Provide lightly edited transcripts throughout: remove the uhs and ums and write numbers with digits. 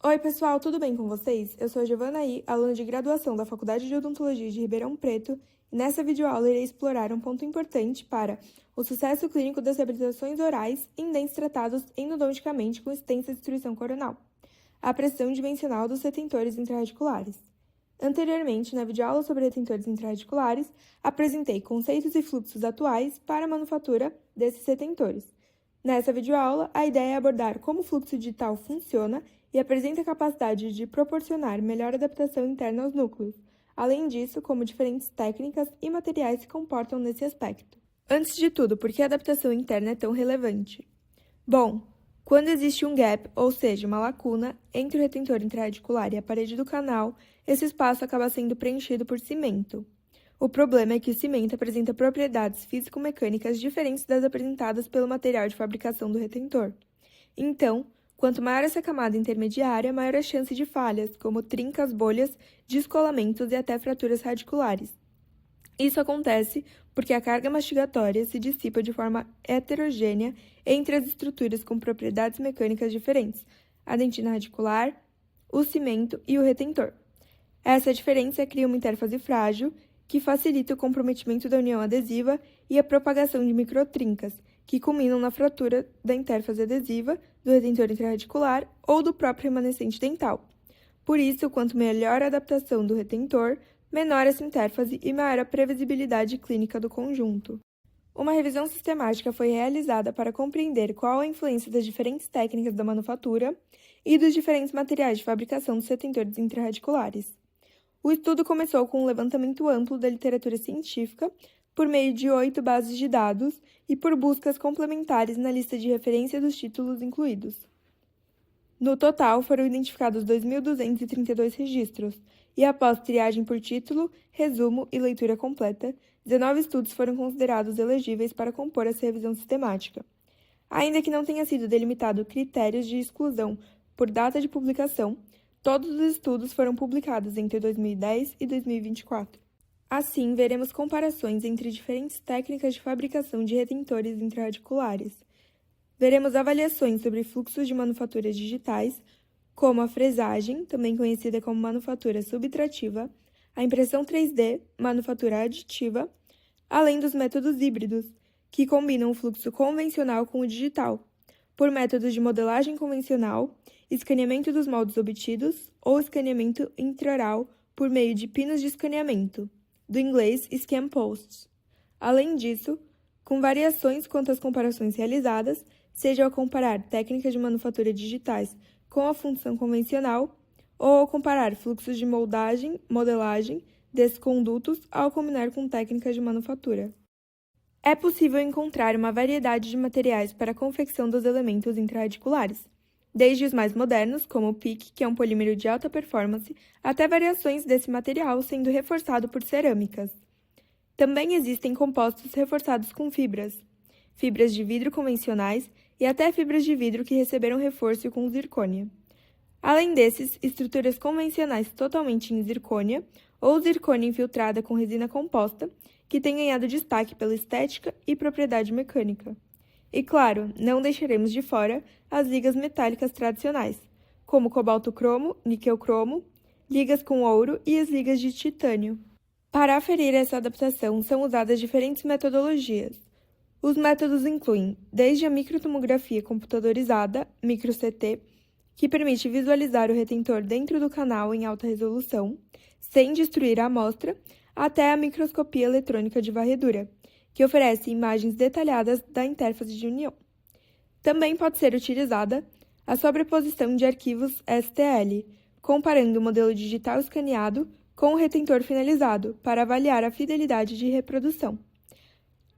Oi, pessoal, tudo bem com vocês? Eu sou a Giovana I, aluna de graduação da Faculdade de Odontologia de Ribeirão Preto, e nessa videoaula irei explorar um ponto importante para o sucesso clínico das reabilitações orais em dentes tratados endodonticamente com extensa destruição coronal, a pressão dimensional dos retentores intraradiculares. Anteriormente, na videoaula sobre retentores intraradiculares, apresentei conceitos e fluxos atuais para a manufatura desses retentores. Nessa videoaula, a ideia é abordar como o fluxo digital funciona e apresenta a capacidade de proporcionar melhor adaptação interna aos núcleos. Além disso, como diferentes técnicas e materiais se comportam nesse aspecto. Antes de tudo, por que a adaptação interna é tão relevante? Bom, quando existe um gap, ou seja, uma lacuna, entre o retentor intraradicular e a parede do canal, esse espaço acaba sendo preenchido por cimento. O problema é que o cimento apresenta propriedades físico-mecânicas diferentes das apresentadas pelo material de fabricação do retentor. Então, quanto maior essa camada intermediária, maior a chance de falhas, como trincas, bolhas, descolamentos e até fraturas radiculares. Isso acontece porque a carga mastigatória se dissipa de forma heterogênea entre as estruturas com propriedades mecânicas diferentes, a dentina radicular, o cimento e o retentor. Essa diferença cria uma interface frágil, que facilita o comprometimento da união adesiva e a propagação de microtrincas, que culminam na fratura da interface adesiva, do retentor intraradicular ou do próprio remanescente dental. Por isso, quanto melhor a adaptação do retentor, menor essa interface e maior a previsibilidade clínica do conjunto. Uma revisão sistemática foi realizada para compreender qual a influência das diferentes técnicas da manufatura e dos diferentes materiais de fabricação dos retentores intrarradiculares. O estudo começou com um levantamento amplo da literatura científica, por meio de 8 bases de dados e por buscas complementares na lista de referência dos títulos incluídos. No total, foram identificados 2.232 registros, e após triagem por título, resumo e leitura completa, 19 estudos foram considerados elegíveis para compor essa revisão sistemática. Ainda que não tenha sido delimitado critérios de exclusão por data de publicação, todos os estudos foram publicados entre 2010 e 2024. Assim, veremos comparações entre diferentes técnicas de fabricação de retentores intrarradiculares. Veremos avaliações sobre fluxos de manufaturas digitais, como a fresagem, também conhecida como manufatura subtrativa, a impressão 3D, manufatura aditiva, além dos métodos híbridos, que combinam o fluxo convencional com o digital, por métodos de modelagem convencional, escaneamento dos moldes obtidos ou escaneamento intraoral por meio de pinos de escaneamento, do inglês scan posts. Além disso, com variações quanto às comparações realizadas, seja ao comparar técnicas de manufatura digitais com a função convencional ou ao comparar fluxos de modelagem desses condutos ao combinar com técnicas de manufatura. É possível encontrar uma variedade de materiais para a confecção dos elementos intrarradiculares, desde os mais modernos, como o PIC, que é um polímero de alta performance, até variações desse material sendo reforçado por cerâmicas. Também existem compostos reforçados com fibras de vidro convencionais e até fibras de vidro que receberam reforço com zircônia. Além desses, estruturas convencionais totalmente em zircônia ou zircônia infiltrada com resina composta, que tem ganhado destaque pela estética e propriedade mecânica. E claro, não deixaremos de fora as ligas metálicas tradicionais, como cobalto-cromo, níquel-cromo, ligas com ouro e as ligas de titânio. Para aferir essa adaptação, são usadas diferentes metodologias. Os métodos incluem desde a microtomografia computadorizada, micro-CT, que permite visualizar o retentor dentro do canal em alta resolução, sem destruir a amostra, até a microscopia eletrônica de varredura, que oferece imagens detalhadas da interface de união. Também pode ser utilizada a sobreposição de arquivos STL, comparando o modelo digital escaneado com o retentor finalizado, para avaliar a fidelidade de reprodução.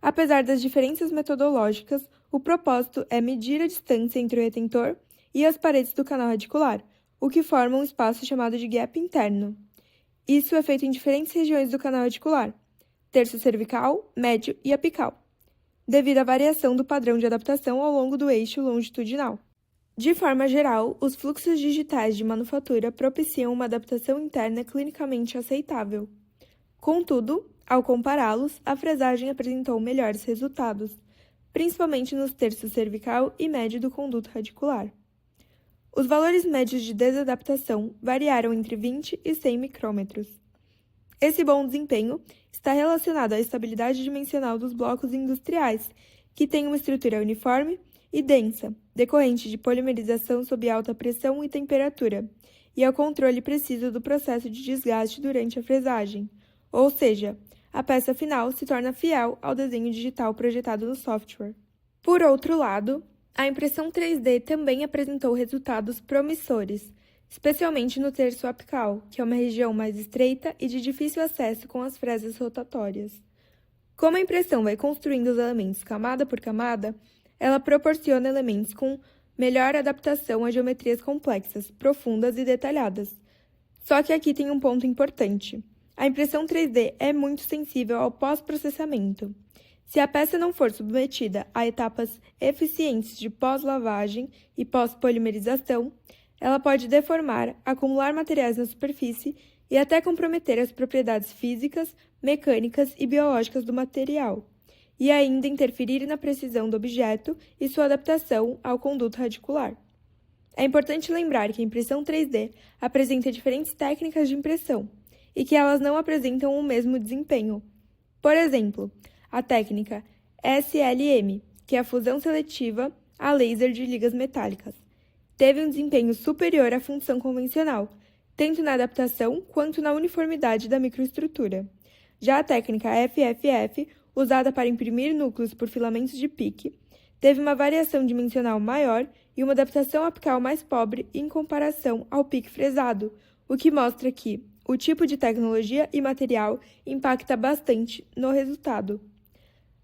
Apesar das diferenças metodológicas, o propósito é medir a distância entre o retentor e as paredes do canal radicular, o que forma um espaço chamado de gap interno. Isso é feito em diferentes regiões do canal radicular, terço cervical, médio e apical, devido à variação do padrão de adaptação ao longo do eixo longitudinal. De forma geral, os fluxos digitais de manufatura propiciam uma adaptação interna clinicamente aceitável. Contudo, ao compará-los, a fresagem apresentou melhores resultados, principalmente nos terços cervical e médio do conduto radicular. Os valores médios de desadaptação variaram entre 20 e 100 micrômetros. Esse bom desempenho está relacionado à estabilidade dimensional dos blocos industriais, que têm uma estrutura uniforme e densa, decorrente de polimerização sob alta pressão e temperatura, e ao controle preciso do processo de desgaste durante a fresagem, ou seja, a peça final se torna fiel ao desenho digital projetado no software. Por outro lado, a impressão 3D também apresentou resultados promissores, especialmente no terço apical, que é uma região mais estreita e de difícil acesso com as fresas rotatórias. Como a impressão vai construindo os elementos camada por camada, ela proporciona elementos com melhor adaptação a geometrias complexas, profundas e detalhadas. Só que aqui tem um ponto importante. A impressão 3D é muito sensível ao pós-processamento. Se a peça não for submetida a etapas eficientes de pós-lavagem e pós-polimerização, ela pode deformar, acumular materiais na superfície e até comprometer as propriedades físicas, mecânicas e biológicas do material, e ainda interferir na precisão do objeto e sua adaptação ao conduto radicular. É importante lembrar que a impressão 3D apresenta diferentes técnicas de impressão e que elas não apresentam o mesmo desempenho. Por exemplo, a técnica SLM, que é a fusão seletiva a laser de ligas metálicas, teve um desempenho superior à função convencional, tanto na adaptação quanto na uniformidade da microestrutura. Já a técnica FFF, usada para imprimir núcleos por filamentos de pique, teve uma variação dimensional maior e uma adaptação apical mais pobre em comparação ao pique fresado, o que mostra que o tipo de tecnologia e material impacta bastante no resultado.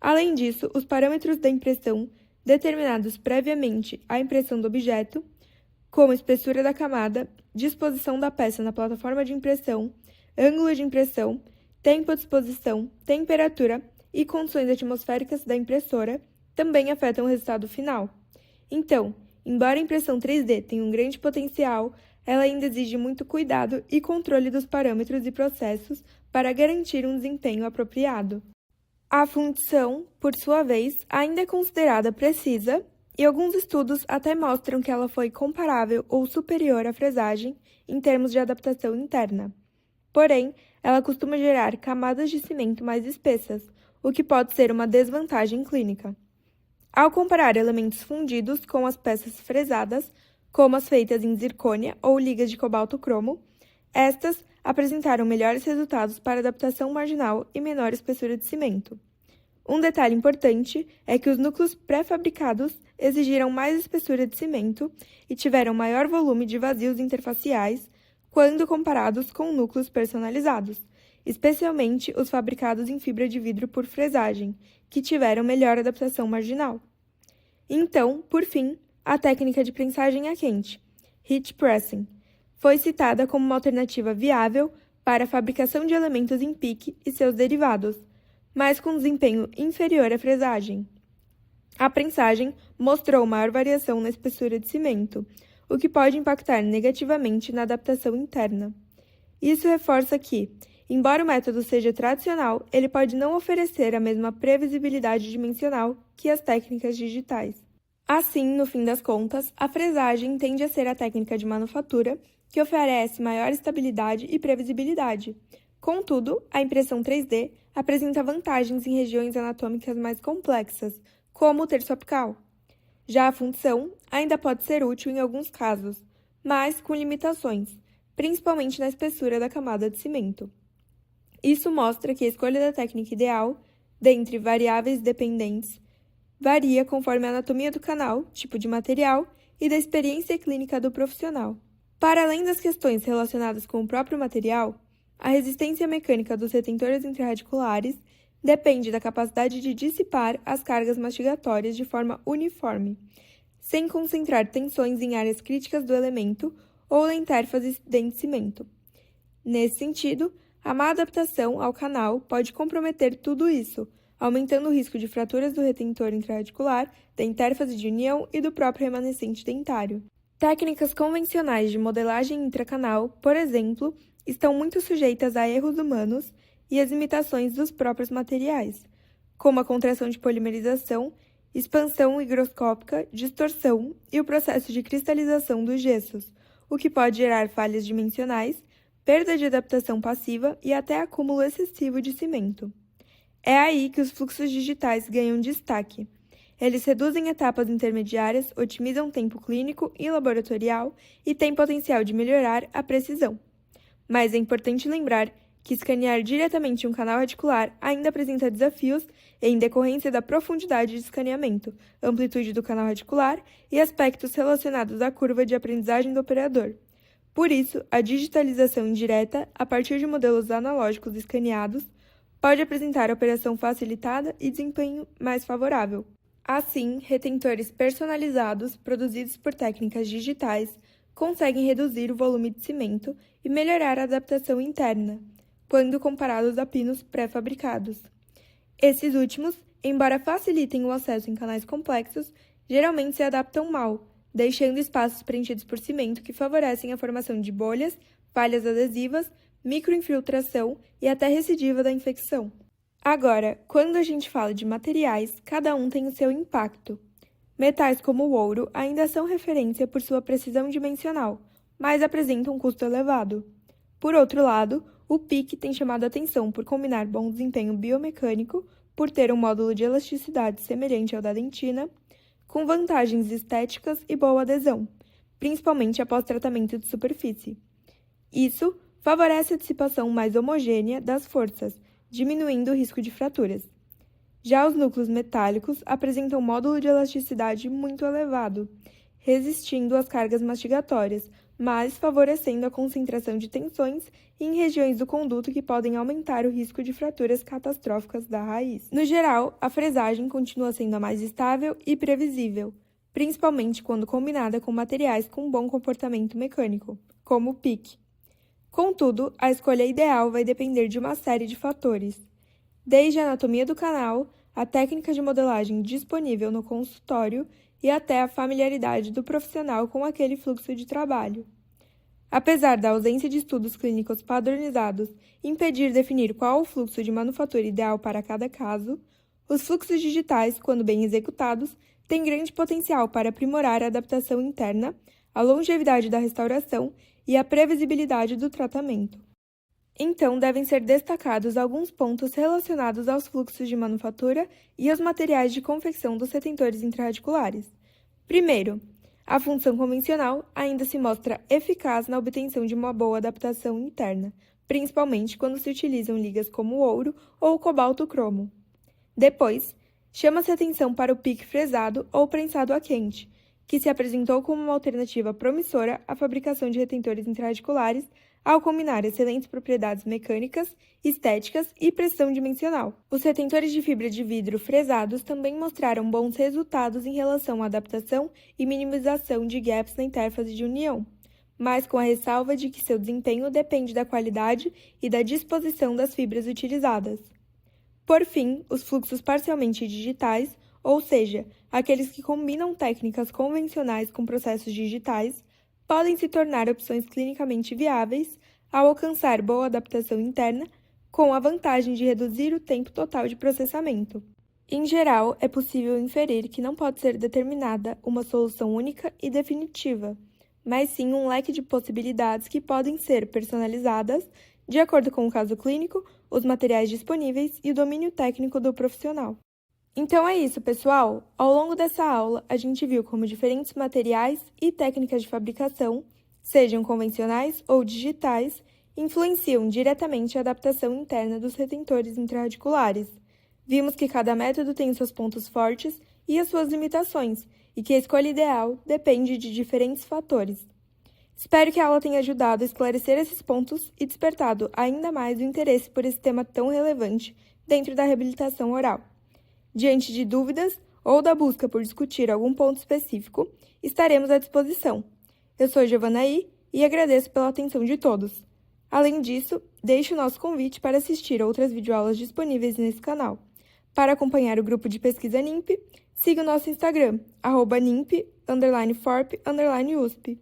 Além disso, os parâmetros da impressão, determinados previamente à impressão do objeto, como espessura da camada, disposição da peça na plataforma de impressão, ângulo de impressão, tempo de exposição, temperatura e condições atmosféricas da impressora, também afetam o resultado final. Então, embora a impressão 3D tenha um grande potencial, ela ainda exige muito cuidado e controle dos parâmetros e processos para garantir um desempenho apropriado. A fundição, por sua vez, ainda é considerada precisa, e alguns estudos até mostram que ela foi comparável ou superior à fresagem em termos de adaptação interna. Porém, ela costuma gerar camadas de cimento mais espessas, o que pode ser uma desvantagem clínica. Ao comparar elementos fundidos com as peças fresadas, como as feitas em zircônia ou ligas de cobalto-cromo, estas apresentaram melhores resultados para adaptação marginal e menor espessura de cimento. Um detalhe importante é que os núcleos pré-fabricados exigiram mais espessura de cimento e tiveram maior volume de vazios interfaciais quando comparados com núcleos personalizados, especialmente os fabricados em fibra de vidro por fresagem, que tiveram melhor adaptação marginal. Então, por fim, a técnica de prensagem a quente, heat pressing, foi citada como uma alternativa viável para a fabricação de elementos em pique e seus derivados, mas com desempenho inferior à fresagem. A prensagem mostrou maior variação na espessura de cimento, o que pode impactar negativamente na adaptação interna. Isso reforça que, embora o método seja tradicional, ele pode não oferecer a mesma previsibilidade dimensional que as técnicas digitais. Assim, no fim das contas, a fresagem tende a ser a técnica de manufatura que oferece maior estabilidade e previsibilidade. Contudo, a impressão 3D apresenta vantagens em regiões anatômicas mais complexas, como o terço apical. Já a fundição ainda pode ser útil em alguns casos, mas com limitações, principalmente na espessura da camada de cimento. Isso mostra que a escolha da técnica ideal, dentre variáveis dependentes, varia conforme a anatomia do canal, tipo de material e da experiência clínica do profissional. Para além das questões relacionadas com o próprio material, a resistência mecânica dos retentores intrarradiculares depende da capacidade de dissipar as cargas mastigatórias de forma uniforme, sem concentrar tensões em áreas críticas do elemento ou na intérfase dente-cimento. Nesse sentido, a má adaptação ao canal pode comprometer tudo isso, aumentando o risco de fraturas do retentor intrarradicular, da intérfase de união e do próprio remanescente dentário. Técnicas convencionais de modelagem intracanal, por exemplo, estão muito sujeitas a erros humanos e às limitações dos próprios materiais, como a contração de polimerização expansão higroscópica, distorção e o processo de cristalização dos gessos, o que pode gerar falhas dimensionais, perda de adaptação passiva e até acúmulo excessivo de cimento. É aí que os fluxos digitais ganham destaque. Eles reduzem etapas intermediárias, otimizam tempo clínico e laboratorial e têm potencial de melhorar a precisão. Mas é importante lembrar que escanear diretamente um canal radicular ainda apresenta desafios em decorrência da profundidade de escaneamento, amplitude do canal radicular e aspectos relacionados à curva de aprendizagem do operador. Por isso, a digitalização indireta, a partir de modelos analógicos escaneados, pode apresentar operação facilitada e desempenho mais favorável. Assim, retentores personalizados, produzidos por técnicas digitais, conseguem reduzir o volume de cimento e melhorar a adaptação interna, quando comparados a pinos pré-fabricados. Esses últimos, embora facilitem o acesso em canais complexos, geralmente se adaptam mal, deixando espaços preenchidos por cimento que favorecem a formação de bolhas, falhas adesivas, microinfiltração e até recidiva da infecção. Agora, quando a gente fala de materiais, cada um tem o seu impacto. Metais como o ouro ainda são referência por sua precisão dimensional, mas apresentam um custo elevado. Por outro lado, o PIC tem chamado a atenção por combinar bom desempenho biomecânico, por ter um módulo de elasticidade semelhante ao da dentina, com vantagens estéticas e boa adesão, principalmente após tratamento de superfície. Isso favorece a dissipação mais homogênea das forças, diminuindo o risco de fraturas. Já os núcleos metálicos apresentam um módulo de elasticidade muito elevado, resistindo às cargas mastigatórias, mas favorecendo a concentração de tensões em regiões do conduto que podem aumentar o risco de fraturas catastróficas da raiz. No geral, a fresagem continua sendo a mais estável e previsível, principalmente quando combinada com materiais com bom comportamento mecânico, como o PIC. Contudo, a escolha ideal vai depender de uma série de fatores, desde a anatomia do canal, a técnica de modelagem disponível no consultório e até a familiaridade do profissional com aquele fluxo de trabalho. Apesar da ausência de estudos clínicos padronizados impedir definir qual o fluxo de manufatura ideal para cada caso, os fluxos digitais, quando bem executados, têm grande potencial para aprimorar a adaptação interna, a longevidade da restauração e a previsibilidade do tratamento. Então, devem ser destacados alguns pontos relacionados aos fluxos de manufatura e aos materiais de confecção dos retentores intraradiculares. Primeiro, a função convencional ainda se mostra eficaz na obtenção de uma boa adaptação interna, principalmente quando se utilizam ligas como o ouro ou o cobalto-cromo. Depois, chama-se atenção para o PIC fresado ou prensado a quente, que se apresentou como uma alternativa promissora à fabricação de retentores intraradiculares ao combinar excelentes propriedades mecânicas, estéticas e pressão dimensional. Os retentores de fibra de vidro fresados também mostraram bons resultados em relação à adaptação e minimização de gaps na interface de união, mas com a ressalva de que seu desempenho depende da qualidade e da disposição das fibras utilizadas. Por fim, os fluxos parcialmente digitais, ou seja, aqueles que combinam técnicas convencionais com processos digitais, podem se tornar opções clinicamente viáveis ao alcançar boa adaptação interna, com a vantagem de reduzir o tempo total de processamento. Em geral, é possível inferir que não pode ser determinada uma solução única e definitiva, mas sim um leque de possibilidades que podem ser personalizadas de acordo com o caso clínico, os materiais disponíveis e o domínio técnico do profissional. Então é isso, pessoal! Ao longo dessa aula, a gente viu como diferentes materiais e técnicas de fabricação, sejam convencionais ou digitais, influenciam diretamente a adaptação interna dos retentores intraradiculares. Vimos que cada método tem os seus pontos fortes e as suas limitações, e que a escolha ideal depende de diferentes fatores. Espero que a aula tenha ajudado a esclarecer esses pontos e despertado ainda mais o interesse por esse tema tão relevante dentro da reabilitação oral. Diante de dúvidas ou da busca por discutir algum ponto específico, estaremos à disposição. Eu sou Giovanaí e agradeço pela atenção de todos. Além disso, deixo o nosso convite para assistir outras videoaulas disponíveis nesse canal. Para acompanhar o grupo de pesquisa NIMP, siga o nosso Instagram, @NIMP_FORP_USP.